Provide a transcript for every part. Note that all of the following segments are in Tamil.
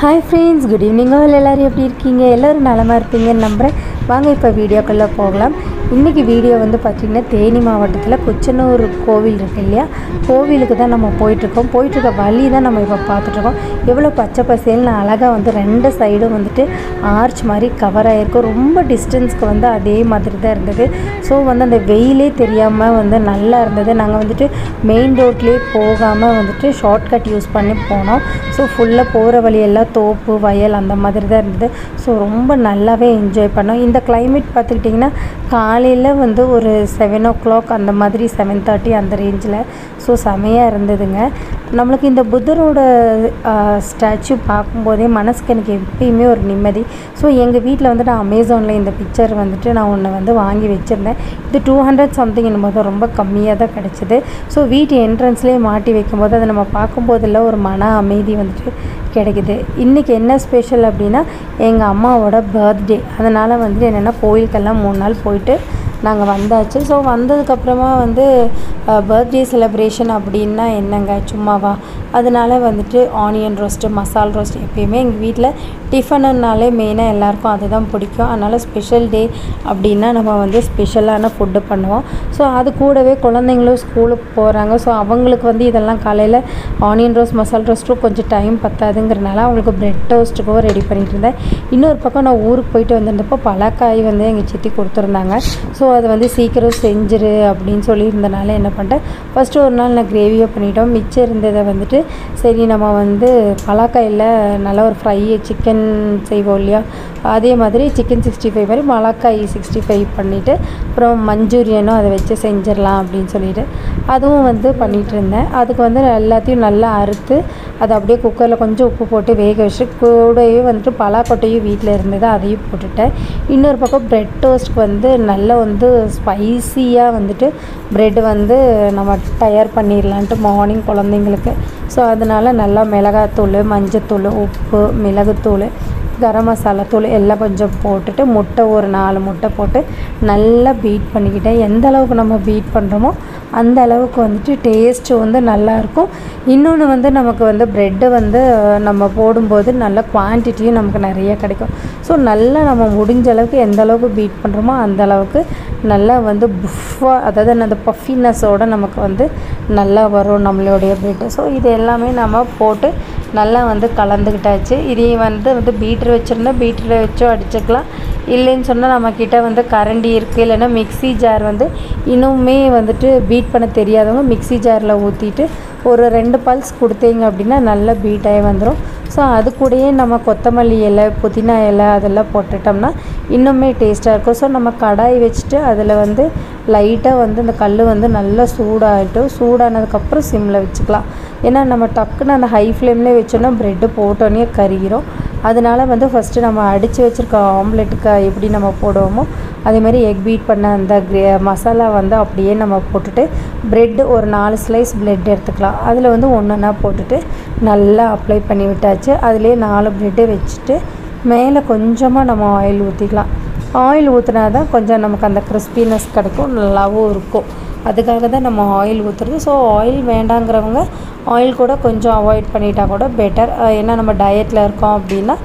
Hi friends, good evening. எல்லாரும் எப்படி இருக்கீங்க? எல்லாரும் நலமா இருப்பீங்கன்னு நம்புறேன். வாங்க இப்போ வீடியோக்குள்ள போகலாம். இன்னைக்கு வீடியோ வந்து பார்த்தீங்கன்னா தேனி மாவட்டத்தில் கொச்சனூர் கோவில் இருக்கு இல்லையா, கோவிலுக்கு தான் நம்ம போயிட்டுருக்கோம். போயிட்டுருக்க வழி தான் நம்ம இப்போ பார்த்துட்ருக்கோம். எவ்வளோ பச்சை பசேல்னு அழகாக வந்து ரெண்டு சைடும் வந்துட்டு ஆர்ச் மாதிரி கவர் ஆகிருக்கும். ரொம்ப டிஸ்டன்ஸ்க்கு வந்து அதே மாதிரி தான் இருந்தது. ஸோ வந்து அந்த வெயிலே தெரியாமல் வந்து நல்லா இருந்தது. நாங்கள் வந்துட்டு மெயின் ரோட்லேயே போகாமல் வந்துட்டு ஷார்ட்கட் யூஸ் பண்ணி போனோம். ஸோ ஃபுல்லாக போகிற வழியெல்லாம் தோப்பு வயல் அந்த மாதிரி தான் இருந்தது. ஸோ ரொம்ப நல்லாவே என்ஜாய் பண்ணோம். இந்த கிளைமேட் பார்த்துக்கிட்டிங்கன்னா காலையில் வந்து ஒரு 7 o'clock அந்த மாதிரி 7:30 அந்த ரேஞ்சில். ஸோ செமையாக இருந்ததுங்க. நம்மளுக்கு இந்த புத்தரோட ஸ்டாச்சு பார்க்கும்போதே மனசுக்கு எனக்கு எப்பயுமே ஒரு நிம்மதி. ஸோ எங்கள் வீட்டில் வந்து நான் அமேசானில் இந்த பிக்சர் வந்துட்டு நான் ஒன்று வந்து வாங்கி வச்சுருந்தேன். இது 200 something என்னும்போது ரொம்ப கம்மியாக தான் கிடச்சிது. ஸோ வீட்டு என்ட்ரன்ஸ்லேயே மாட்டி வைக்கும்போது அதை நம்ம பார்க்கும்போதெல்லாம் ஒரு மன அமைதி வந்துட்டு கிடைக்குது. இன்றைக்கி என்ன ஸ்பெஷல் அப்படின்னா எங்கள் அம்மாவோட பர்த்டே. அதனால் வந்துட்டு என்னென்னா கோயிலுக்கெல்லாம் 3 நாள் போயிட்டு நாங்கள் வந்தாச்சு. ஸோ வந்ததுக்கப்புறமா வந்து பர்த்டே செலிப்ரேஷன் அப்படின்னா என்னங்க சும்மாவா, அதனால் வந்துட்டு ஆனியன் ரோஸ்ட்டு மசால் ரோஸ்ட் எப்பயுமே எங்கள் வீட்டில் டிஃபனுன்னாலே மெயினாக எல்லாேருக்கும் அதுதான் பிடிக்கும். அதனால் ஸ்பெஷல் டே அப்படின்னா நம்ம வந்து ஸ்பெஷலான ஃபுட்டு பண்ணுவோம். ஸோ அது கூடவே குழந்தைங்களும் ஸ்கூலுக்கு போகிறாங்க. ஸோ அவங்களுக்கு வந்து இதெல்லாம் காலையில் ஆனியன் ரோஸ்ட் மசால் ரோஸ்ட்டும் கொஞ்சம் டைம் பத்தாதுங்கிறனால அவங்களுக்கு பிரெட் டோஸ்ட்டுக்கும் ரெடி பண்ணிகிட்டு இருந்தேன். இன்னொரு பக்கம் நான் ஊருக்கு போயிட்டு வந்திருந்தப்போ பலாக்காய் வந்து எங்கள் சித்தி கொடுத்துருந்தாங்க. ஸோ அது வந்து சீக்கிரம் செஞ்சிரு அப்படின்னு சொல்லியிருந்தனால என்ன பண்ணிட்டேன், ஃபஸ்ட்டு ஒரு நாள் நான் கிரேவியை பண்ணிட்டோம். மிச்சம் இருந்ததை வந்துட்டு சரி நம்ம வந்து பலாக்காயில் நல்லா ஒரு ஃப்ரை சிக்கன் செய்வோம் இல்லையா, அதே மாதிரி சிக்கன் 65 மாதிரி பலாக்காய் 65 பண்ணிவிட்டு அப்புறம் மஞ்சூரியனும் அதை வச்சு செஞ்சிடலாம் அப்படின்னு சொல்லிட்டு அதுவும் வந்து பண்ணிகிட்டு இருந்தேன். அதுக்கு வந்து எல்லாத்தையும் நல்லா அறுத்து அதை அப்படியே குக்கரில் கொஞ்சம் உப்பு போட்டு வேக வச்சுட்டு கூடவே வந்துட்டு பலாக்கொட்டையும் வீட்டில் இருந்தது அதையும் போட்டுட்டேன். இன்னொரு பக்கம் ப்ரெட் டோஸ்ட்க்கு வந்து நல்லா வந்து ஸ்பைஸியாக வந்துட்டு ப்ரெட் வந்து நம்ம தயார் பண்ணிடலான்ட்டு மார்னிங் குழந்தைங்களுக்கு. ஸோ அதனால் நல்லா மிளகாத்தூள் மஞ்சத்தூள் உப்பு மிளகுத்தூள் கரம் மசாலா தூள் எல்லாம் கொஞ்சம் போட்டுட்டு முட்டை ஒரு 4 முட்டை போட்டு நல்லா பீட் பண்ணிக்கிட்டேன். எந்த அளவுக்கு நம்ம பீட் பண்ணுறோமோ அந்த அளவுக்கு வந்துட்டு டேஸ்ட்டு வந்து நல்லாயிருக்கும். இன்னொன்று வந்து நமக்கு வந்து ப்ரெட்டு வந்து நம்ம போடும்போது நல்ல குவான்டிட்டியும் நமக்கு நிறைய கிடைக்கும். ஸோ நல்லா நம்ம முடிஞ்ச அளவுக்கு எந்த அளவுக்கு பீட் பண்ணுறோமோ அந்த அளவுக்கு நல்லா வந்து புஃபாக, அதாவது அந்த பஃபினஸோடு நமக்கு வந்து நல்லா வரும் நம்மளுடைய ப்ரெட்டு. ஸோ இது எல்லாமே நம்ம போட்டு நல்லா வந்து கலந்துக்கிட்டாச்சு. இதையும் வந்து பீட்ரு வச்சுருந்தா பீட்டரில் வச்சோ அடிச்சுக்கலாம். இல்லைன்னு சொன்னால் நம்மக்கிட்ட வந்து கரண்டி இருக்குது, இல்லைன்னா மிக்ஸி ஜார் வந்து இன்னுமே வந்துட்டு பீட் பண்ண தெரியாதவங்க மிக்ஸி ஜாரில் ஊற்றிட்டு ஒரு 2 பல்ஸ் கொடுத்தீங்க அப்படின்னா நல்லா பீட் ஆகி வந்துடும். ஸோ அது கூடயே நம்ம கொத்தமல்லி இலை புதினா இலை அதெல்லாம் போட்டுட்டோம்னா இன்னுமே டேஸ்ட்டாக இருக்கும். ஸோ நம்ம கடாய் வச்சுட்டு அதில் வந்து லைட்டாக வந்து அந்த கல் வந்து நல்லா சூடாகிட்டும், சூடானதுக்கப்புறம் சிம்மில் வச்சுக்கலாம். ஏன்னா நம்ம டக்குன்னு அந்த ஹை ஃப்ளேம்லேயே வச்சோன்னா ப்ரெட்டு போட்டோன்னே கருகிரும். அதனால் வந்து ஃபஸ்ட்டு நம்ம அடித்து வச்சுருக்க ஆம்லெட்டுக்கு எப்படி நம்ம போடுவோமோ அதேமாதிரி எக் பீட் பண்ண அந்த மசாலா வந்து அப்படியே நம்ம போட்டுட்டு ப்ரெட்டு ஒரு 4 ஸ்லைஸ் ப்ரெட் எடுத்துக்கலாம். அதில் வந்து ஒன்றா போட்டுட்டு நல்லா அப்ளை பண்ணி விட்டாச்சு. அதிலே 4 ப்ரெட்டு வச்சுட்டு மேலே கொஞ்சமாக நம்ம ஆயில் ஊற்றிக்கலாம். ஆயில் ஊற்றினா தான் கொஞ்சம் நமக்கு அந்த கிறிஸ்பினஸ் கிடைக்கும், நல்லாவும் இருக்கும். அதுக்காக தான் நம்ம ஆயில் ஊற்றுறது. ஸோ ஆயில் வேண்டாங்கிறவங்க ஆயில் கூட கொஞ்சம் அவாய்ட் பண்ணிட்டா கூட பெட்டர். ஏன்னா நம்ம டயட்டில் இருக்கோம் அப்படின்னா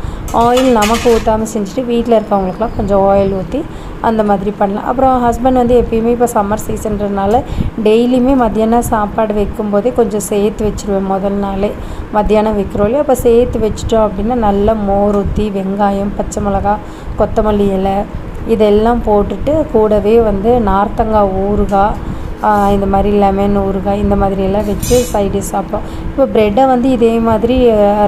ஆயில் நமக்கு ஊற்றாமல் செஞ்சுட்டு வீட்டில் இருக்கவங்களுக்குலாம் கொஞ்சம் ஆயில் ஊற்றி அந்த மாதிரி பண்ணலாம். அப்புறம் ஹஸ்பண்ட் வந்து எப்பயுமே இப்போ சம்மர் சீசன்றதுனால டெய்லியுமே மத்தியானம் சாப்பாடு வைக்கும்போதே கொஞ்சம் சேர்த்து வச்சுருவேன். முதல் நாளே மத்தியானம் வைக்கிறோம் இல்லையா, அப்போ சேர்த்து வச்சிட்டோம் அப்படின்னா நல்லா மோர் ஊற்றி வெங்காயம் பச்சை மிளகா கொத்தமல்லி இலை இதெல்லாம் போட்டுட்டு கூடவே வந்து நார்த்தங்காய் ஊறுகாய் இந்த மாதிரி லெமன் ஊறுகாய் இந்த மாதிரியெல்லாம் வச்சு சைடிஷ் சாப்பிட்டோம். இப்போ ப்ரெட்டை வந்து இதே மாதிரி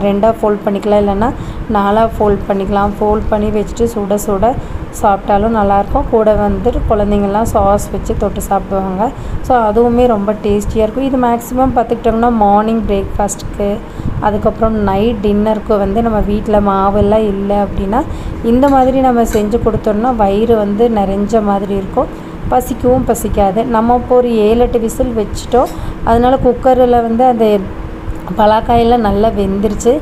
2ஆக ஃபோல்ட் பண்ணிக்கலாம், இல்லைன்னா 4ஆக ஃபோல்ட் பண்ணிக்கலாம். ஃபோல்ட் பண்ணி வச்சுட்டு சுட சுட சாப்பிட்டாலும் நல்லாயிருக்கும். கூட வந்துட்டு குழந்தைங்கள்லாம் சாஸ் வச்சு தொட்டு சாப்பிடுவாங்க. ஸோ அதுவுமே ரொம்ப டேஸ்டியாக இருக்கும். இது மேக்ஸிமம் பார்த்துக்கிட்டோம்னா மார்னிங் பிரேக்ஃபாஸ்ட்டுக்கு அதுக்கப்புறம் நைட் டின்னருக்கு வந்து நம்ம வீட்டில் மாவெல்லாம் இல்லை அப்படின்னா இந்த மாதிரி நம்ம செஞ்சு கொடுத்தோம்னா வயிறு வந்து நிறைஞ்ச மாதிரி இருக்கும், பசிக்கவும் பசிக்காது. நம்ம இப்போ ஒரு 7-8 விசில் வச்சுட்டோம். அதனால் குக்கரில் வந்து அந்த பலாக்காயெல்லாம் நல்லா வெந்துருச்சு.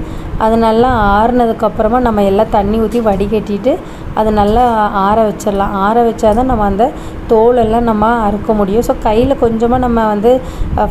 அது நல்லா ஆறுனதுக்கப்புறமா நம்ம எல்லாம் தண்ணி ஊற்றி வடிகட்டிட்டு அதை நல்லா ஆற வச்சிடலாம். ஆற வச்சா தான் நம்ம அந்த தோலெல்லாம் நம்ம அறுக்க முடியும். ஸோ கையில் கொஞ்சமாக நம்ம வந்து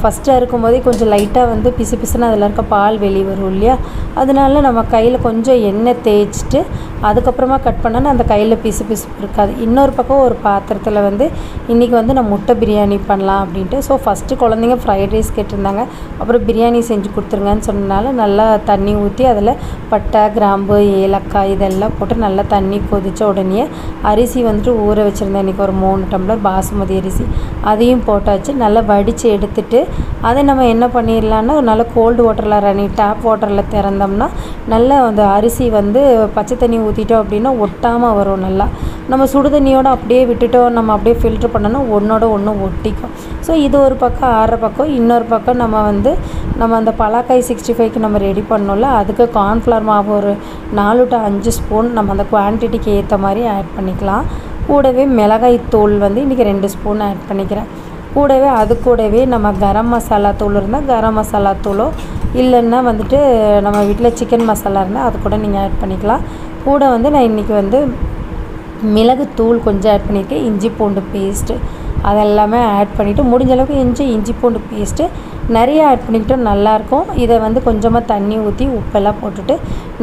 ஃபஸ்ட்டு அறுக்கும் போதே கொஞ்சம் லைட்டாக வந்து பிசு பிசுன்னு அதில் இருக்க பால் வெளியே வரும் இல்லையா, அதனால நம்ம கையில் கொஞ்சம் எண்ணெய் தேய்ச்சிட்டு அதுக்கப்புறமா கட் பண்ணால் அந்த கையில் பிசு பிசு இருக்காது. இன்னொரு பக்கம் ஒரு பாத்திரத்தில் வந்து இன்றைக்கி வந்து நான் முட்டை பிரியாணி பண்ணலாம் அப்படின்ட்டு. ஸோ ஃபஸ்ட்டு குழந்தைங்க ஃப்ரைட் ரைஸ் கேட்டிருந்தாங்க, அப்புறம் பிரியாணி செஞ்சு கொடுத்துருங்கன்னு சொன்னனால நல்லா தண்ணி ஊற்றி அதில் பட்டை, கிராம்பு, ஏலக்காய் இதெல்லாம் போட்டு நல்லா தண்ணி கொதிச்ச உடனே அரிசி வந்துட்டு ஊற வச்சுருந்தேன். இன்றைக்கி ஒரு 3 டம்ளர் பாசுமதி அரிசி, அதையும் போட்டாச்சு. நல்லா வடித்து எடுத்துட்டு அதை நம்ம என்ன பண்ணிடலான்னா நல்லா கோல்டு வாட்டரில் டேப் வாட்டரில் திறந்தோம்னா நல்லா அந்த அரிசி வந்து பச்சை தண்ணி ஊற்றிட்டோம் அப்படின்னா ஒட்டாமல் வரும். நல்லா நம்ம சுடு தண்ணியோடு அப்படியே விட்டுட்டோம், நம்ம அப்படியே ஃபில்ட்ரு பண்ணோன்னா ஒன்றோட ஒன்று ஒட்டிக்கும். ஸோ இது ஒரு பக்கம் ஆற பக்கம், இன்னொரு பக்கம் நம்ம அந்த பலாக்காய் 65க்கு நம்ம ரெடி பண்ணோம்ல, அதுக்கு கார்ன்ஃப்ளவர் மாவு ஒரு 4 to 5 ஸ்பூன் நம்ம அந்த குவான்டிட்டிக்கு ஏற்ற மாதிரி ஆட் பண்ணிக்கலாம். கூடவே மிளகாய் தூள் வந்து இன்றைக்கி 2 ஸ்பூன் ஆட் பண்ணிக்கிறேன். கூடவே அது கூடவே நம்ம கரம் மசாலா தூள் இருந்தால் கரம் மசாலா தூளோ, இல்லைன்னா வந்துட்டு நம்ம வீட்டில் சிக்கன் மசாலா இருந்தால் அது கூட நீங்கள் ஆட் பண்ணிக்கலாம். கூட வந்து நான் இன்றைக்கி வந்து மிளகு தூள் கொஞ்சம் ஆட் பண்ணியிருக்கேன். இஞ்சி பூண்டு பேஸ்ட்டு அதெல்லாமே ஆட் பண்ணிவிட்டு முடிஞ்ச அளவுக்கு இஞ்சி பூண்டு பேஸ்ட்டு நிறைய ஆட் பண்ணிக்கிட்டோம் நல்லாயிருக்கும். இதை வந்து கொஞ்சமாக தண்ணி ஊற்றி உப்பெல்லாம் போட்டுட்டு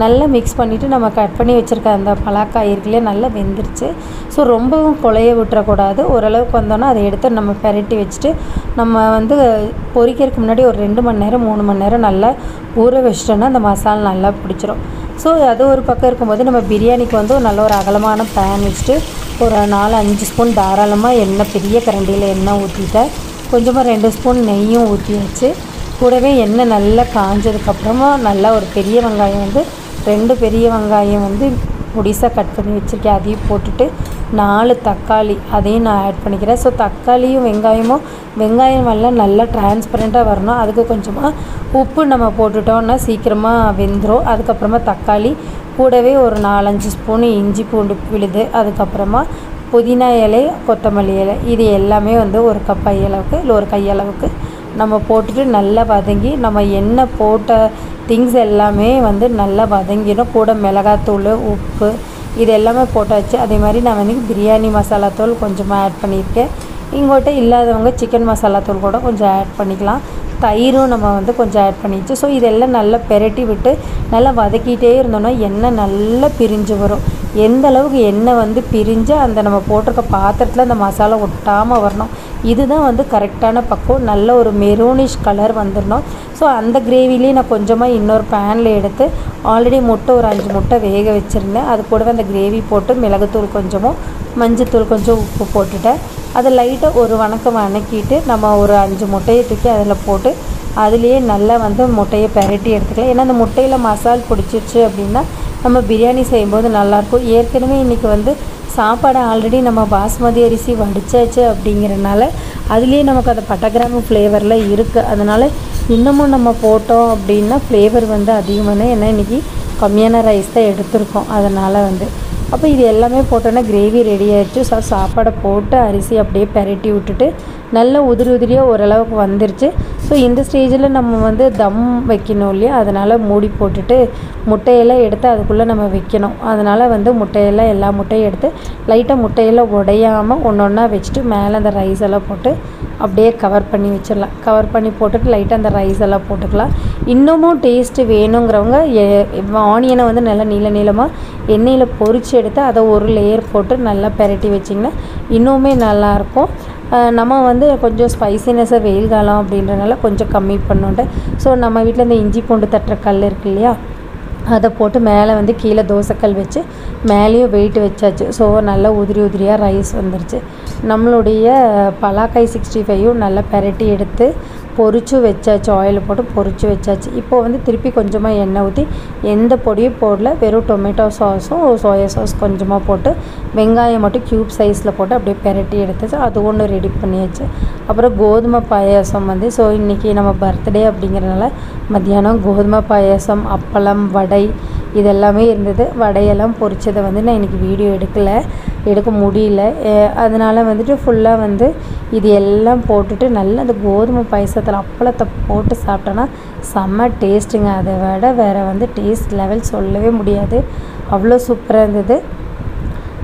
நல்லா மிக்ஸ் பண்ணிவிட்டு நம்ம கட் பண்ணி வச்சுருக்க அந்த பலாக்காய் இருக்குல்லையே நல்லா வெந்துருச்சு. ஸோ ரொம்பவும் குழைய விட்டுறக்கூடாது. ஓரளவுக்கு வந்தோன்னா அதை எடுத்து நம்ம பெரட்டி வச்சுட்டு நம்ம வந்து பொரிக்கிறதுக்கு முன்னாடி ஒரு 2 மணி நேரம் 3 மணி நேரம் நல்லா ஊற வச்சிட்டோன்னா அந்த மசாலா நல்லா பிடிச்சிரும். ஸோ அது ஒரு பக்கம் இருக்கும்போது நம்ம பிரியாணிக்கு வந்து நல்ல ஒரு அகலமான பேன் வச்சுட்டு ஒரு 4-5 ஸ்பூன் தாராளமாக எண்ணெய், பெரிய கரண்டியில் எண்ணெய் ஊற்றிட்டேன். கொஞ்சமாக 2 ஸ்பூன் நெய்யும் ஊற்றியாச்சு. கூடவே எண்ணெய் நல்லா காஞ்சதுக்கப்புறமா நல்லா ஒரு பெரிய வெங்காயம் வந்து 2 பெரிய வெங்காயம் வந்து பொடிசாக கட் பண்ணி வச்சுருக்கேன், அதையும் போட்டுட்டு 4 தக்காளி அதையும் நான் ஆட் பண்ணிக்கிறேன். ஸோ தக்காளியும் வெங்காயம் எல்லாம் நல்லா டிரான்ஸ்பரண்ட்டாக வரணும். அதுக்கு கொஞ்சமாக உப்பு நம்ம போட்டுட்டோம்னா சீக்கிரமாக வெந்துடும். அதுக்கப்புறமா தக்காளி கூடவே ஒரு 4-5 ஸ்பூன் இஞ்சி பூண்டு விழுது, அதுக்கப்புறமா புதினா இலை, கொத்தமல்லி இலை, இது எல்லாமே வந்து ஒரு கப் அளவுக்கு இல்லை ஒரு கையளவுக்கு நம்ம போட்டுட்டு நல்லா வதங்கி நம்ம எண்ணெய் போட்ட திங்ஸ் எல்லாமே வந்து நல்லா வதங்கிடும். கூட மிளகாத்தூள், உப்பு இது எல்லாமே போட்டாச்சு. அதே மாதிரி நான் வந்து பிரியாணி மசாலா தூள் கொஞ்சமாக ஆட் பண்ணியிருக்கேன். இங்கோட்ட இல்லாதவங்க சிக்கன் மசாலா தூள் கூட கொஞ்சம் ஆட் பண்ணிக்கலாம். தயிரும் நம்ம வந்து கொஞ்சம் ஆட் பண்ணிச்சு. ஸோ இதெல்லாம் நல்லா பெரட்டி விட்டு நல்லா வதக்கிட்டே இருந்தோன்னா எண்ணெய் நல்லா பிரிஞ்சு வரும். எந்த அளவுக்கு எண்ணெய் வந்து பிரிஞ்சு அந்த நம்ம போட்டிருக்க பாத்திரத்தில் அந்த மசாலா ஒட்டாமல் வரணும். இதுதான் வந்து கரெக்டான பக்குவம். நல்ல ஒரு மெரூனிஷ் கலர் வந்துடணும். ஸோ அந்த கிரேவிலேயே நான் கொஞ்சமாக இன்னொரு பேனில் எடுத்து ஆல்ரெடி முட்டை ஒரு 5 முட்டை வேக வச்சுருந்தேன். அது கூடவே அந்த கிரேவி போட்டு மிளகுத்தூள் கொஞ்சமும் மஞ்சத்தூள் கொஞ்சம் உப்பு போட்டுட்டேன். அதை லைட்டாக ஒரு வணக்கிட்டு நம்ம ஒரு 5 முட்டையை தூக்கி அதில் போட்டு அதுலேயே நல்லா வந்து முட்டையை பெரட்டி எடுத்துக்கலாம். ஏன்னா அந்த முட்டையில் மசால் பிடிச்சிருச்சு அப்படின்னா நம்ம பிரியாணி செய்யும்போது நல்லாயிருக்கும். ஏற்கனவே இன்றைக்கி வந்து சாப்பாடு ஆல்ரெடி நம்ம பாஸ்மதி அரிசி வடித்தாச்சு அப்படிங்கிறனால அதுலேயே நமக்கு அந்த பட்டை கிராம்பு ஃப்ளேவரில் இருக்குது. அதனால் இன்னமும் நம்ம போட்டோம் அப்படின்னா ஃப்ளேவர் வந்து அதிகமான, ஏன்னா இன்றைக்கி கம்மியான ரைஸ் தான் எடுத்திருக்கோம். அதனால் வந்து அப்போ இது எல்லாமே போட்டோன்னா கிரேவி ரெடி ஆகிடுச்சு. ஸோ சாப்பாடை போட்டு அரிசி அப்படியே பெரட்டி விட்டுட்டு நல்லா உதிரியாக ஓரளவுக்கு வந்துருச்சு. ஸோ இந்த ஸ்டேஜில் நம்ம வந்து தம் வைக்கணும் இல்லையா, அதனால் மூடி போட்டுட்டு முட்டையெல்லாம் எடுத்து அதுக்குள்ளே நம்ம வைக்கணும். அதனால் வந்து எல்லா முட்டையும் எடுத்து லைட்டாக முட்டையெல்லாம் உடையாமல் ஒன்றா வச்சுட்டு மேலே அந்த ரைஸ் எல்லாம் போட்டு அப்படியே கவர் பண்ணி வச்சிடலாம். கவர் பண்ணி போட்டுட்டு லைட்டாக அந்த ரைஸ் எல்லாம் போட்டுக்கலாம். இன்னமும் டேஸ்ட்டு வேணுங்கிறவங்க ஆனியனை வந்து நல்லா நீளமாக எண்ணெயில் பொரித்து எடுத்து அதை ஒரு லேயர் போட்டு நல்லா பெரட்டி வச்சிங்கன்னா இன்னுமே நல்லாயிருக்கும். நம்ம வந்து கொஞ்சம் ஸ்பைசினஸை வெயில் காலம் அப்படின்றனால கொஞ்சம் கம்மி பண்ணிட்டு, ஸோ நம்ம வீட்டில் இந்த இஞ்சி பூண்டு தட்டுற கல் இருக்கு இல்லையா, அதை போட்டு மேலே வந்து கீழே தோசைக்கல் வச்சு மேலேயும் வெயிட் வச்சாச்சு. ஸோ நல்லா உதிரியாக ரைஸ் வந்துருச்சு. நம்மளுடைய பலாக்காய் 65யும் நல்லா பெரட்டி எடுத்து பொரிச்சு வச்சாச்சு. ஆயில் போட்டு பொரிச்சு வச்சாச்சு. இப்போது வந்து திருப்பி கொஞ்சமாக எண்ணெய் ஊற்றி எந்த பொடியும் போடல, வெறும் டொமேட்டோ சாஸும் சோயா சாஸ் கொஞ்சமாக போட்டு வெங்காயம் மட்டும் க்யூப் சைஸில் போட்டு அப்படியே பெரட்டி எடுத்துச்சு. அது ஒன்று ரெடி பண்ணியாச்சு. அப்புறம் கோதுமை பாயாசம் வந்து ஸோ இன்றைக்கி நம்ம பர்த்டே அப்படிங்கிறனால மத்தியானம் கோதுமை பாயாசம், அப்பளம், வடை இதெல்லாமே இருந்தது. வடையெல்லாம் பொரிச்சதை வந்து நான் இன்றைக்கி வீடியோ எடுக்கலை. எடுக்க முடியல. அதனால் வந்துட்டு ஃபுல்லாக வந்து இது எல்லாம் போட்டுட்டு நல்லா அந்த கோதுமை பாயசத்தில் அப்பளத்தை போட்டு சாப்பிட்டோன்னா செம்ம டேஸ்ட்டுங்க. அதை விட வேறு வந்து டேஸ்ட் லெவல் சொல்லவே முடியாது, அவ்வளோ சூப்பராக இருந்தது.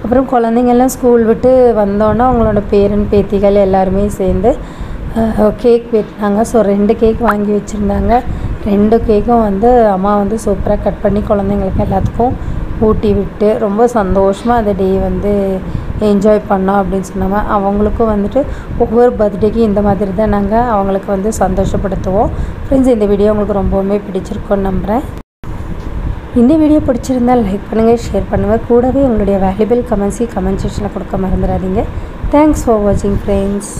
அப்புறம் குழந்தைங்கள்லாம் ஸ்கூல் விட்டு வந்தோன்னா அவங்களோட பேரன் பேத்திகள் எல்லாருமே சேர்ந்து கேக் வெட்டினாங்க. ஸோ 2 கேக் வாங்கி வச்சுருந்தாங்க. 2 கேக்கும் வந்து அம்மா வந்து சூப்பராக கட் பண்ணி குழந்தைங்களுக்கு எல்லாத்துக்கும் ஊட்டி விட்டு ரொம்ப சந்தோஷமாக அந்த டே வந்து என்ஜாய் பண்ணோம் அப்படின்னு சொன்னாங்க. அவங்களுக்கும் வந்துட்டு ஒவ்வொரு பர்த்டேக்கும் இந்த மாதிரி தான் நாங்கள் அவங்களுக்கு வந்து சந்தோஷப்படுத்துவோம். ஃப்ரெண்ட்ஸ், இந்த வீடியோ உங்களுக்கு ரொம்பவுமே பிடிச்சிருக்குன்னு நம்புகிறேன். இந்த வீடியோ பிடிச்சிருந்தால் லைக் பண்ணுங்கள், ஷேர் பண்ணுங்கள். கூடவே உங்களுடைய வேல்யூபிள் கமெண்ட்ஸையும் கமெண்ட் செக்ஷனில் கொடுக்க மறந்துடாதீங்க. தேங்க்ஸ் ஃபார் வாட்சிங் ஃப்ரெண்ட்ஸ்.